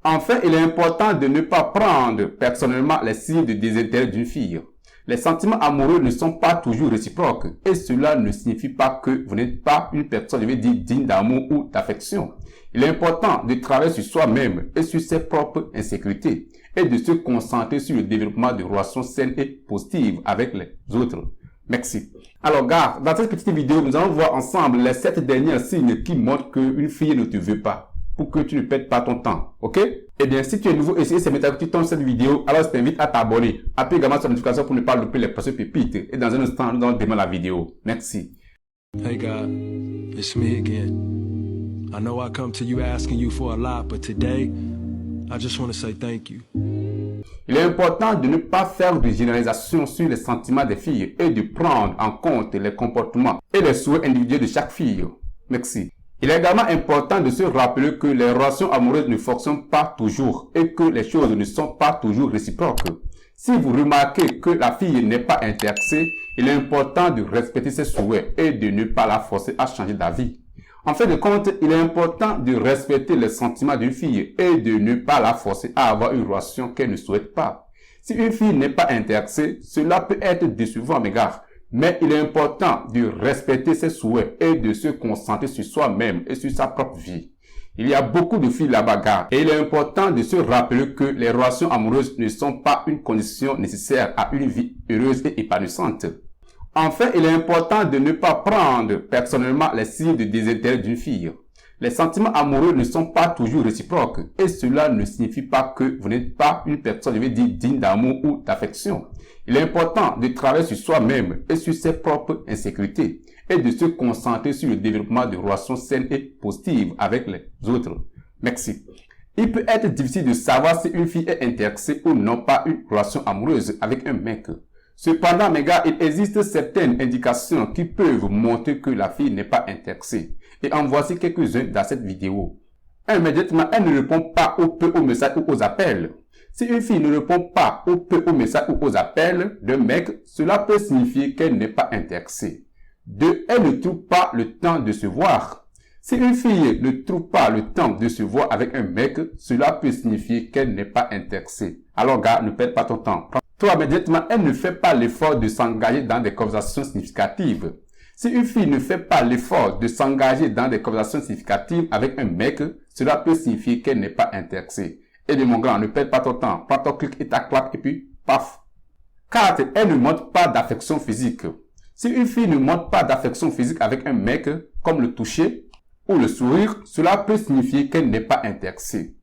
Enfin, il est important de ne pas prendre personnellement les signes de désintérêt d'une fille. Les sentiments amoureux ne sont pas toujours réciproques et cela ne signifie pas que vous n'êtes pas une personne, je vais dire, digne d'amour ou d'affection. Il est important de travailler sur soi-même et sur ses propres insécurités et de se concentrer sur le développement de relations saines et positives avec les autres. Merci. Alors, gars, dans cette petite vidéo, nous allons voir ensemble les 7 derniers signes qui montrent qu'une fille ne te veut pas, pour que tu ne perdes pas ton temps, ok? Eh bien, si tu es nouveau et si c'est méthode que tu tombes cette vidéo, alors je t'invite à t'abonner. Appuie également sur la notification pour ne pas louper les prochaines pépites. Et dans un instant, nous allons démarrer la vidéo. Merci. Hey God, it's me again. I know I come to you asking you for a lot, but today, I just want to say thank you. Il est important de ne pas faire de généralisation sur les sentiments des filles et de prendre en compte les comportements et les souhaits individuels de chaque fille. Merci. Il est également important de se rappeler que les relations amoureuses ne fonctionnent pas toujours et que les choses ne sont pas toujours réciproques. Si vous remarquez que la fille n'est pas intéressée, il est important de respecter ses souhaits et de ne pas la forcer à changer d'avis. En fin de compte, il est important de respecter les sentiments d'une fille et de ne pas la forcer à avoir une relation qu'elle ne souhaite pas. Si une fille n'est pas intéressée, cela peut être décevant à mes gars. Mais il est important de respecter ses souhaits et de se concentrer sur soi-même et sur sa propre vie. Il y a beaucoup de filles là-bas, gars, et il est important de se rappeler que les relations amoureuses ne sont pas une condition nécessaire à une vie heureuse et épanouissante. Enfin, il est important de ne pas prendre personnellement les signes de désintérêt d'une fille. Les sentiments amoureux ne sont pas toujours réciproques et cela ne signifie pas que vous n'êtes pas une personne, je vais dire, digne d'amour ou d'affection. Il est important de travailler sur soi-même et sur ses propres insécurités et de se concentrer sur le développement de relations saines et positives avec les autres. Merci. Il peut être difficile de savoir si une fille est intéressée ou non par une relation amoureuse avec un mec. Cependant, mes gars, il existe certaines indications qui peuvent montrer que la fille n'est pas intéressée. Et en voici quelques-unes dans cette vidéo. Immédiatement, elle ne répond pas ou peu aux messages ou aux appels. Si une fille ne répond pas ou peu aux messages ou aux appels d'un mec, cela peut signifier qu'elle n'est pas intéressée. 2. Elle ne trouve pas le temps de se voir. Si une fille ne trouve pas le temps de se voir avec un mec, cela peut signifier qu'elle n'est pas intéressée. Alors gars, ne perds pas ton temps. 3. Immédiatement, elle ne fait pas l'effort de s'engager dans des conversations significatives. Si une fille ne fait pas l'effort de s'engager dans des conversations significatives avec un mec, cela peut signifier qu'elle n'est pas intéressée. Et de mon grand, ne perds pas ton temps. Prends ton clic et ta claque et puis, paf. 4. Elle ne montre pas d'affection physique. Si une fille ne montre pas d'affection physique avec un mec, comme le toucher ou le sourire, cela peut signifier qu'elle n'est pas intéressée.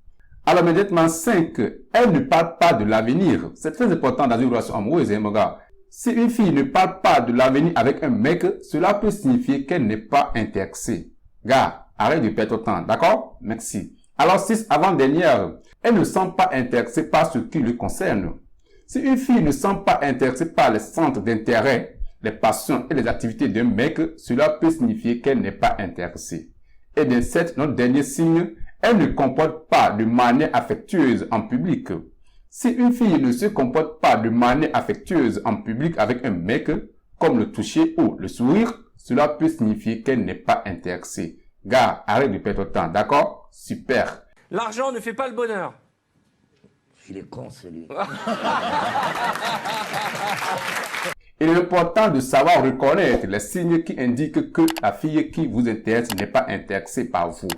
Alors immédiatement 5. Elle ne parle pas de l'avenir. C'est très important dans une relation amoureuse, mon gars. Si une fille ne parle pas de l'avenir avec un mec, cela peut signifier qu'elle n'est pas intéressée. Gars, arrête de perdre ton temps, d'accord? Merci. Alors 6. Avant-dernière, elle ne semble pas intéressée par ce qui le concerne. Si une fille ne semble pas intéressée par les centres d'intérêt, les passions et les activités d'un mec, cela peut signifier qu'elle n'est pas intéressée. Et bien 7, notre dernier signe, elle ne comporte pas de manière affectueuse en public. Si une fille ne se comporte pas de manière affectueuse en public avec un mec, comme le toucher ou le sourire, cela peut signifier qu'elle n'est pas intéressée. Gars, arrête de perdre ton temps, d'accord? Super. L'argent ne fait pas le bonheur. Il est con, celui. Il est important de savoir reconnaître les signes qui indiquent que la fille qui vous intéresse n'est pas intéressée par vous.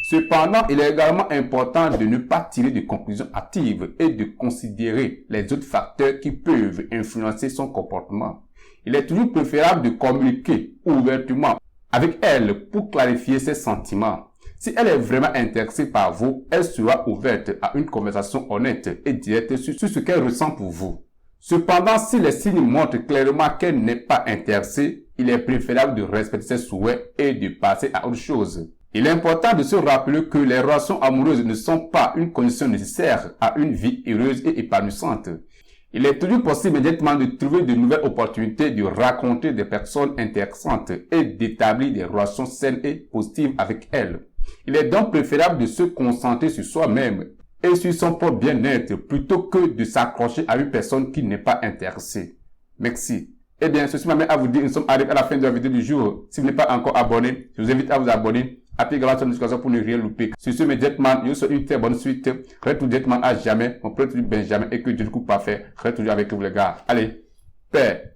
Cependant, il est également important de ne pas tirer de conclusions hâtives et de considérer les autres facteurs qui peuvent influencer son comportement. Il est toujours préférable de communiquer ouvertement avec elle pour clarifier ses sentiments. Si elle est vraiment intéressée par vous, elle sera ouverte à une conversation honnête et directe sur ce qu'elle ressent pour vous. Cependant, si les signes montrent clairement qu'elle n'est pas intéressée, il est préférable de respecter ses souhaits et de passer à autre chose. Il est important de se rappeler que les relations amoureuses ne sont pas une condition nécessaire à une vie heureuse et épanouissante. Il est toujours possible immédiatement de trouver de nouvelles opportunités de rencontrer des personnes intéressantes et d'établir des relations saines et positives avec elles. Il est donc préférable de se concentrer sur soi-même et sur son propre bien-être plutôt que de s'accrocher à une personne qui n'est pas intéressée. Merci. Eh bien, ceci m'amène à vous dire, nous sommes arrivés à la fin de la vidéo du jour. Si vous n'êtes pas encore abonné, je vous invite à vous abonner, Appuyez également sur la notification pour ne rien louper. Sur ce, mes Jetman, je vous souhaite une très bonne suite. Retour Jetman à jamais. Mon prêtre Benjamin et que Dieu le coup parfait. Retour avec vous les gars. Allez, paix.